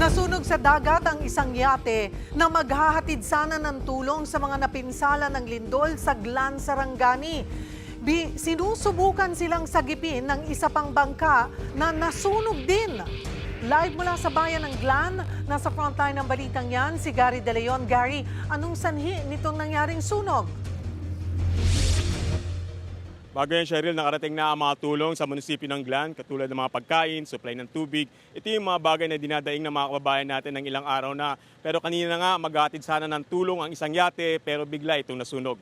Nasunog sa dagat ang isang yate na maghahatid sana ng tulong sa mga napinsala ng lindol sa Glan, Sarangani. Sinusubukan silang sagipin ng isa pang bangka na nasunog din. Live mula sa bayan ng Glan, nasa frontline ng balitang yan, si Gary De Leon. Gary, anong sanhi nitong nangyaring sunog? Bago yan, Cheryl, nakarating na ang mga tulong sa munisipyo ng Glan, katulad ng mga pagkain, supply ng tubig. Ito yung mga bagay na dinadaing ng mga kababayan natin ng ilang araw na. Pero kanina nga, maghatid sana ng tulong ang isang yate, pero bigla itong nasunog.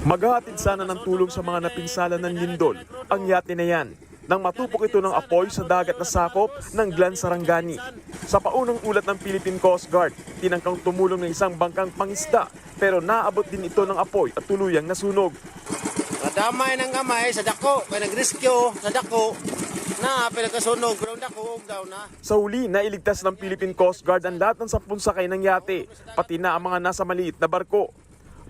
Maghahatid sana ng tulong sa mga napinsala ng lindol, ang yate na yan, nang matupok ito ng apoy sa dagat na sakop ng Glan, Sarangani. Sa paunang ulat ng Philippine Coast Guard, tinangkang tumulong ng isang bangkang pangisda, pero naabot din ito ng apoy at tuluyang nasunog. Nadamay ng gamay sa dako, may nag-rescue sa dako, na pinagkasunog, pero dako daw na. Sa huli, nailigtas ng Philippine Coast Guard ang lahat ng 10 sakay ng yate, pati na ang mga nasa maliit na barko.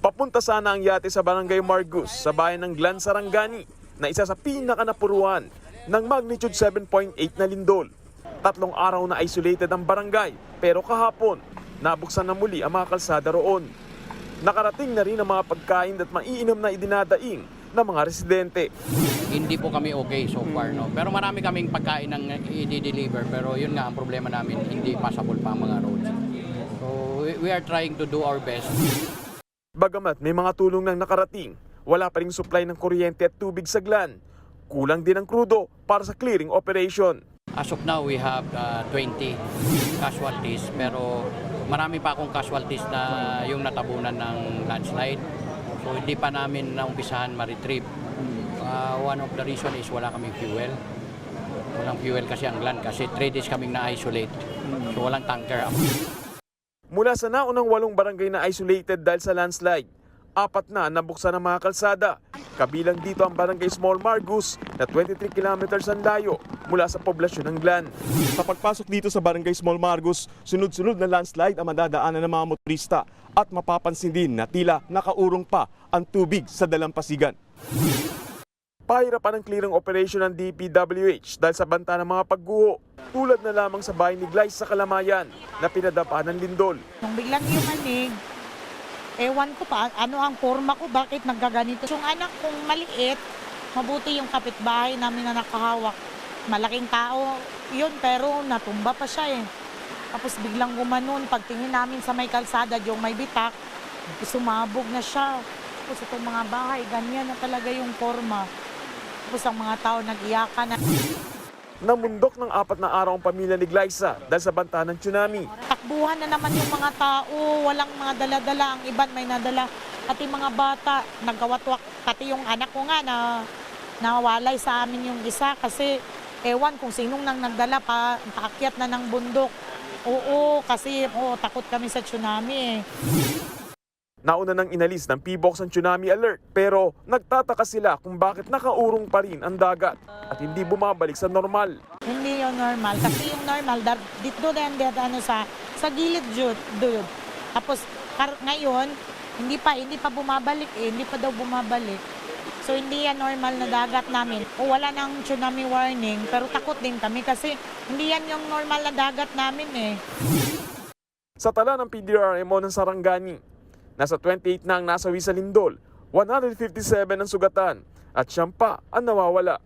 Papunta sana ang yate sa Barangay Margus sa bayan ng Glan, Sarangani, na isa sa pinakanapuruan ng magnitude 7.8 na lindol. 3 araw na isolated ang barangay, pero kahapon, nabuksan na muli ang mga kalsada roon. Nakarating na rin ang mga pagkain at maiinom na idinadaing ng mga residente. Hindi po kami okay so far, no? Pero marami kaming pagkain ng i-deliver, pero yun nga ang problema namin, hindi passable pa ang mga roads. So we are trying to do our best. Bagamat may mga tulong nang nakarating, wala pa ring supply ng kuryente at tubig sa Glan. Kulang din ang krudo para sa clearing operation. As of now, we have 20 casualties, pero marami pa akong casualties na yung natabunan ng landslide. So hindi pa namin naumpisahan ma-retrieve. One of the reason is wala kaming fuel. Walang fuel kasi ang Glan kasi 3 days kaming na-isolate. So walang tanker. Mula sa naunang 8 barangay na isolated dahil sa landslide, 4 na nabuksan ang mga kalsada. Kabilang dito ang Barangay Small Margus na 23 kilometers ang layo mula sa poblasyon ng Glan. Sa pagpasok dito sa Barangay Small Margus, sunod-sunod na landslide ang madadaanan ng mga motorista at mapapansin din na tila nakaurong pa ang tubig sa dalampasigan. Pahirapan ang clearing operation ng DPWH dahil sa banta ng mga pagguho, tulad na lamang sa bahay ni Glyce sa Kalamayan na pinadapa ng lindol. Nung biglang yumanig, ewan ko pa, ano ang forma ko, bakit nagkaganito. Yung anak kong maliit, mabuti yung kapitbahay namin na nakahawak. Malaking tao yun, pero natumba pa siya eh. Tapos biglang gumanon, pagtingin namin sa may kalsada, yung may bitak, sumabog na siya. Tapos itong mga bahay, ganyan na talaga yung forma. Tapos ang mga tao nag-iyakan na. Namundok ng 4 na araw ang pamilya ni Glyza dahil sa banta ng tsunami. Takbuhan na naman yung mga tao, walang mga dala-dala, ang iban may nadala. At yung mga bata, nagkawatwak, pati yung anak ko nga na nawalay sa amin yung isa kasi ewan kung sinong nang nagdala pa, paakyat na ng bundok. Oo, kasi takot kami sa tsunami eh. Nauna nang inalis ng PBOX ang tsunami alert, pero nagtataka sila kung bakit nakaurong pa rin ang dagat at hindi bumabalik sa normal. Hindi yung normal, kasi yung normal, dito din sa gilid dude. Tapos ngayon, hindi pa bumabalik eh, hindi pa daw bumabalik. So hindi yan normal na dagat namin. O wala nang tsunami warning, pero takot din kami kasi hindi yan yung normal na dagat namin eh. Sa tala ng PDRMO ng Sarangani, nasa 28 na ang nasawi sa lindol, 157 ang sugatan at 9 pa ang nawawala.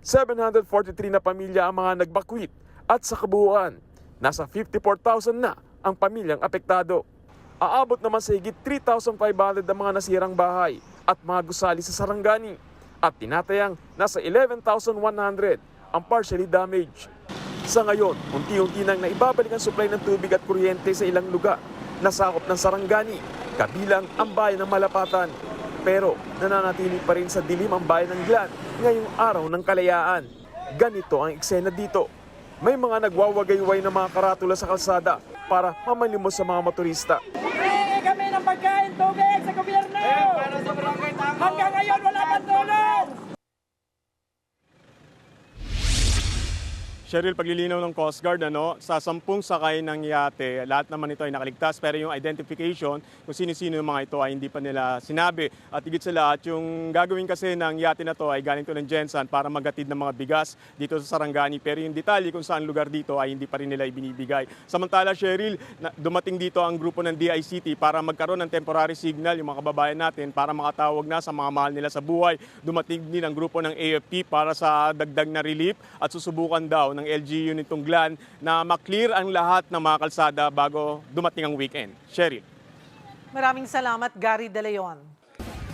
743 na pamilya ang mga nagbakwit at sa kabuuan, nasa 54,000 na ang pamilyang apektado. Aabot naman sa higit 3,500 ang mga nasirang bahay at mga gusali sa Sarangani at tinatayang nasa 11,100 ang partially damaged. Sa ngayon, unti-unti nang naibabalik ang supply ng tubig at kuryente sa ilang lugar na sakop ng Sarangani, kabilang ang bayan ng Malapatan. Pero nananatili pa rin sa dilim ang bayan ng Glan ngayong araw ng kalayaan. Ganito ang eksena dito. May mga nagwawagayway ng mga karatula sa kalsada para mamalimos sa mga motorista. Hihingi kami ng pagkain, tubig sa gobyerno! Hanggang ngayon wala pang tulong! Cheryl, paglilinaw ng Coast Guard, sa 10 sakay ng yate, lahat naman ito ay nakaligtas, pero yung identification kung sino-sino yung mga ito ay hindi pa nila sinabi. At higit sa lahat, yung gagawin kasi ng yate na to ay galing to ng Jensan para maghatid ng mga bigas dito sa Sarangani. Pero yung detalye kung saan lugar dito ay hindi pa rin nila ibinibigay. Samantala, Cheryl, dumating dito ang grupo ng DICT para magkaroon ng temporary signal yung mga kababayan natin para makatawag na sa mga mahal nila sa buhay. Dumating din ang grupo ng AFP para sa dagdag na relief at susubukan daw ng LGU nitong Glan na maklear ang lahat ng mga kalsada bago dumating ang weekend. Cheryl. Maraming salamat, Gary De Leon.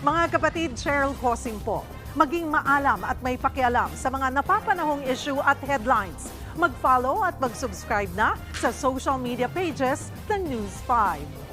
Mga kapatid, Cheryl Hosing po. Maging maalam at may pakialam sa mga napapanahong issue at headlines. Mag-follow at mag-subscribe na sa social media pages ng News 5.